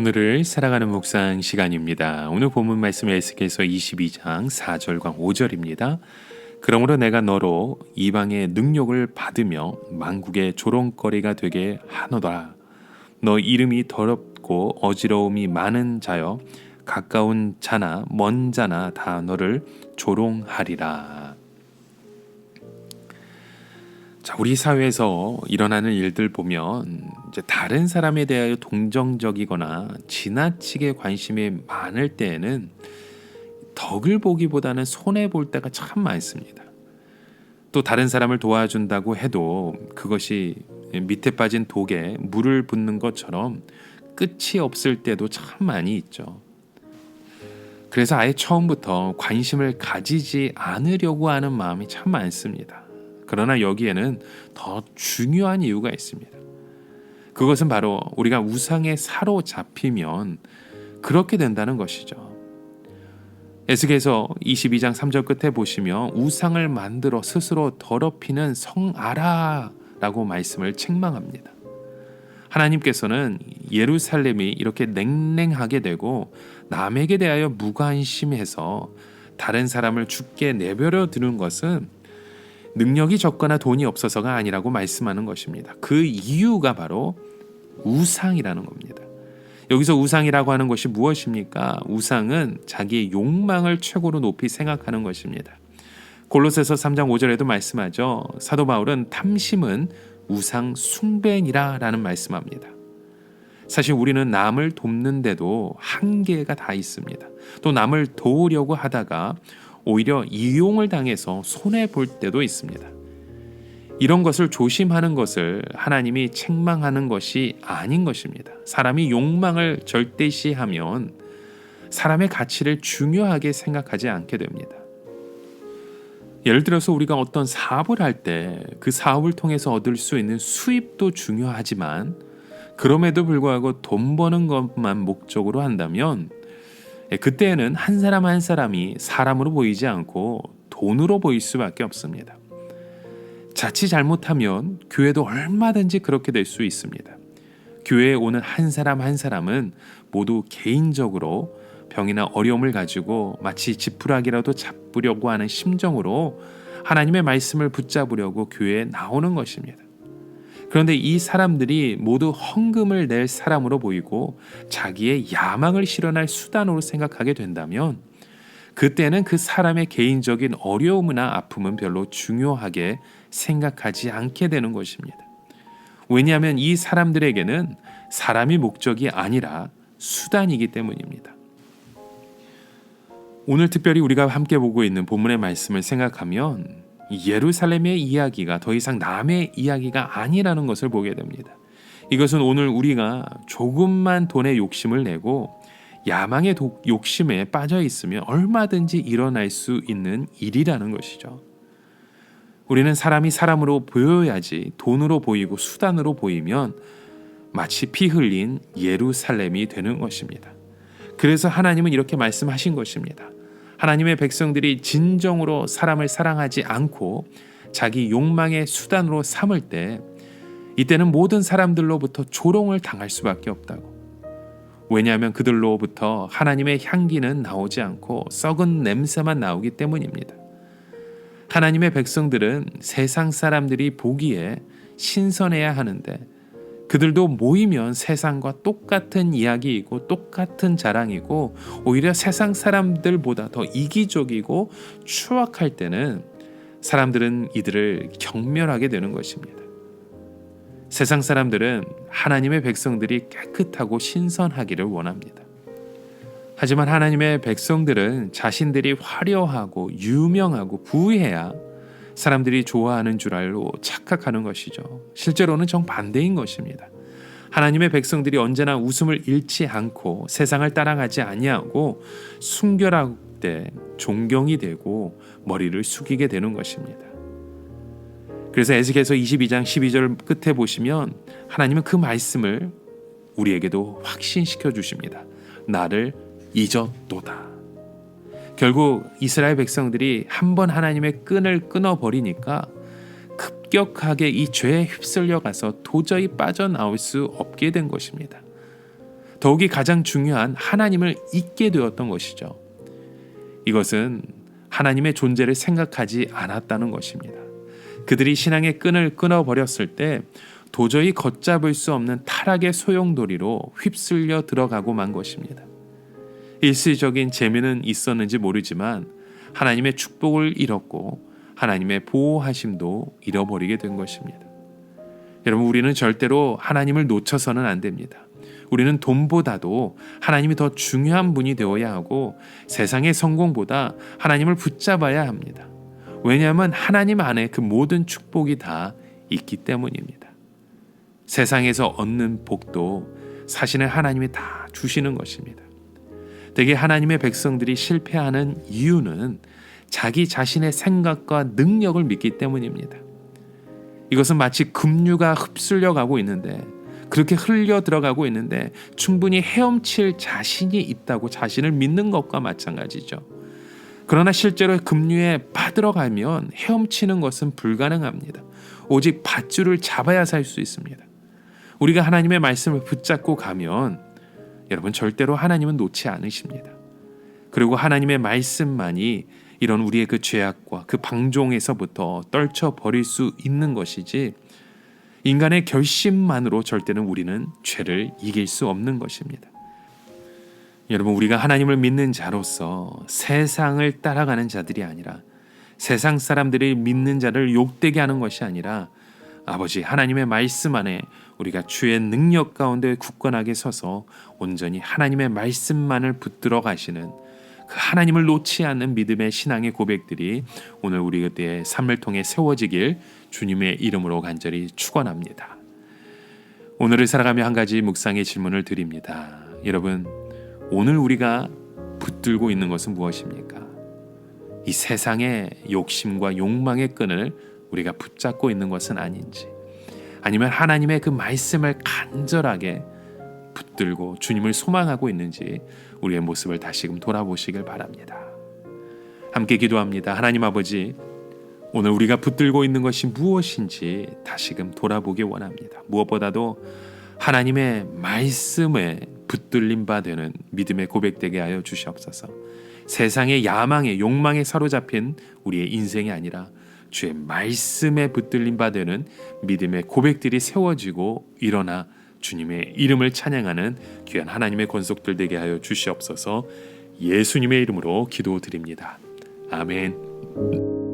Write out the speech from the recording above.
오늘을 살아가는 묵상 시간입니다. 오늘 본문 말씀 에스겔서 22장 4절과 5절입니다. 그러므로 내가 너로 이방의 능욕을 받으며 만국의 조롱거리가 되게 하노라. 너 이름이 더럽고 어지러움이 많은 자여 가까운 자나 먼 자나 다 너를 조롱하리라. 자, 우리 사회에서 일어나는 일들 보면 이제 다른 사람에 대하여 동정적이거나 지나치게 관심이 많을 때에는 덕을 보기보다는 손해 볼 때가 참 많습니다. 또 다른 사람을 도와준다고 해도 그것이 밑에 빠진 독에 물을 붓는 것처럼 끝이 없을 때도 참 많이 있죠. 그래서 아예 처음부터 관심을 가지지 않으려고 하는 마음이 참 많습니다. 그러나 여기에는 더 중요한 이유가 있습니다. 그것은 바로 우리가 우상에 사로잡히면 그렇게 된다는 것이죠. 에스겔서 22장 3절 끝에 보시면 우상을 만들어 스스로 더럽히는 성아라라고 말씀을 책망합니다. 하나님께서는 예루살렘이 이렇게 냉랭하게 되고 남에게 대하여 무관심해서 다른 사람을 죽게 내버려 두는 것은 능력이 적거나 돈이 없어서가 아니라고 말씀하는 것입니다. 그 이유가 바로 우상이라는 겁니다. 여기서 우상이라고 하는 것이 무엇입니까? 우상은 자기의 욕망을 최고로 높이 생각하는 것입니다. 골로새서 3장 5절에도 말씀하죠. 사도 바울은 탐심은 우상 숭배니라 라는 말씀합니다. 사실 우리는 남을 돕는데도 한계가 다 있습니다. 또 남을 도우려고 하다가 오히려 이용을 당해서 손해볼 때도 있습니다. 이런 것을 조심하는 것을 하나님이 책망하는 것이 아닌 것입니다. 사람이 욕망을 절대시하면 사람의 가치를 중요하게 생각하지 않게 됩니다. 예를 들어서 우리가 어떤 사업을 할 때 그 사업을 통해서 얻을 수 있는 수입도 중요하지만 그럼에도 불구하고 돈 버는 것만 목적으로 한다면 그때에는 한 사람 한 사람이 사람으로 보이지 않고 돈으로 보일 수밖에 없습니다. 자칫 잘못하면 교회도 얼마든지 그렇게 될 수 있습니다. 교회에 오는 한 사람 한 사람은 모두 개인적으로 병이나 어려움을 가지고 마치 지푸라기라도 잡으려고 하는 심정으로 하나님의 말씀을 붙잡으려고 교회에 나오는 것입니다. 그런데 이 사람들이 모두 헌금을 낼 사람으로 보이고 자기의 야망을 실현할 수단으로 생각하게 된다면 그때는 그 사람의 개인적인 어려움이나 아픔은 별로 중요하게 생각하지 않게 되는 것입니다. 왜냐하면 이 사람들에게는 사람이 목적이 아니라 수단이기 때문입니다. 오늘 특별히 우리가 함께 보고 있는 본문의 말씀을 생각하면 예루살렘의 이야기가 더 이상 남의 이야기가 아니라는 것을 보게 됩니다. 이것은 오늘 우리가 조금만 돈에 욕심을 내고 야망의 욕심에 빠져 있으면 얼마든지 일어날 수 있는 일이라는 것이죠. 우리는 사람이 사람으로 보여야지 돈으로 보이고 수단으로 보이면 마치 피 흘린 예루살렘이 되는 것입니다. 그래서 하나님은 이렇게 말씀하신 것입니다. 하나님의 백성들이 진정으로 사람을 사랑하지 않고 자기 욕망의 수단으로 삼을 때 이때는 모든 사람들로부터 조롱을 당할 수밖에 없다고. 왜냐하면 그들로부터 하나님의 향기는 나오지 않고 썩은 냄새만 나오기 때문입니다. 하나님의 백성들은 세상 사람들이 보기에 신선해야 하는데 그들도 모이면 세상과 똑같은 이야기이고 똑같은 자랑이고 오히려 세상 사람들보다 더 이기적이고 추악할 때는 사람들은 이들을 경멸하게 되는 것입니다. 세상 사람들은 하나님의 백성들이 깨끗하고 신선하기를 원합니다. 하지만 하나님의 백성들은 자신들이 화려하고 유명하고 부해야 사람들이 좋아하는 줄 알고 착각하는 것이죠. 실제로는 정반대인 것입니다. 하나님의 백성들이 언제나 웃음을 잃지 않고 세상을 따라가지 아니하고 순결할 때 존경이 되고 머리를 숙이게 되는 것입니다. 그래서 에스겔서 22장 12절 끝에 보시면 하나님은 그 말씀을 우리에게도 확신시켜 주십니다. 나를 잊었도다. 결국 이스라엘 백성들이 한번 하나님의 끈을 끊어버리니까 급격하게 이 죄에 휩쓸려 가서 도저히 빠져나올 수 없게 된 것입니다. 더욱이 가장 중요한 하나님을 잊게 되었던 것이죠. 이것은 하나님의 존재를 생각하지 않았다는 것입니다. 그들이 신앙의 끈을 끊어버렸을 때 도저히 걷잡을 수 없는 타락의 소용돌이로 휩쓸려 들어가고 만 것입니다. 일시적인 재미는 있었는지 모르지만 하나님의 축복을 잃었고 하나님의 보호하심도 잃어버리게 된 것입니다. 여러분, 우리는 절대로 하나님을 놓쳐서는 안 됩니다. 우리는 돈보다도 하나님이 더 중요한 분이 되어야 하고 세상의 성공보다 하나님을 붙잡아야 합니다. 왜냐하면 하나님 안에 그 모든 축복이 다 있기 때문입니다. 세상에서 얻는 복도 사실은 하나님이 다 주시는 것입니다. 대개 하나님의 백성들이 실패하는 이유는 자기 자신의 생각과 능력을 믿기 때문입니다. 이것은 마치 급류가 흡수려 가고 있는데, 그렇게 흘려 들어가고 있는데 충분히 헤엄칠 자신이 있다고 자신을 믿는 것과 마찬가지죠. 그러나 실제로 급류에 빠들어가면 헤엄치는 것은 불가능합니다. 오직 밧줄을 잡아야 살 수 있습니다. 우리가 하나님의 말씀을 붙잡고 가면 여러분, 절대로 하나님은 놓지 않으십니다. 그리고 하나님의 말씀만이 이런 우리의 그 죄악과 그 방종에서부터 떨쳐버릴 수 있는 것이지, 인간의 결심만으로 절대는 우리는 죄를 이길 수 없는 것입니다. 여러분, 우리가 하나님을 믿는 자로서 세상을 따라가는 자들이 아니라, 세상 사람들이 믿는 자를 욕되게 하는 것이 아니라, 아버지 하나님의 말씀 안에 우리가 주의 능력 가운데 굳건하게 서서 온전히 하나님의 말씀만을 붙들어 가시는 그 하나님을 놓지 않는 믿음의 신앙의 고백들이 오늘 우리의 삶을 통해 세워지길 주님의 이름으로 간절히 축원합니다. 오늘을 살아가며 한 가지 묵상의 질문을 드립니다. 여러분, 오늘 우리가 붙들고 있는 것은 무엇입니까? 이 세상의 욕심과 욕망의 끈을 우리가 붙잡고 있는 것은 아닌지, 아니면 하나님의 그 말씀을 간절하게 붙들고 주님을 소망하고 있는지 우리의 모습을 다시금 돌아보시길 바랍니다. 함께 기도합니다. 하나님 아버지, 오늘 우리가 붙들고 있는 것이 무엇인지 다시금 돌아보기 원합니다. 무엇보다도 하나님의 말씀에 붙들림 바 되는 믿음의 고백되게 하여 주시옵소서. 세상의 야망에 욕망에 사로잡힌 우리의 인생이 아니라 주의 말씀에 붙들림 바 되는 믿음의 고백들이 세워지고 일어나 주님의 이름을 찬양하는 귀한 하나님의 권속들 되게 하여 주시옵소서. 예수님의 이름으로 기도드립니다. 아멘.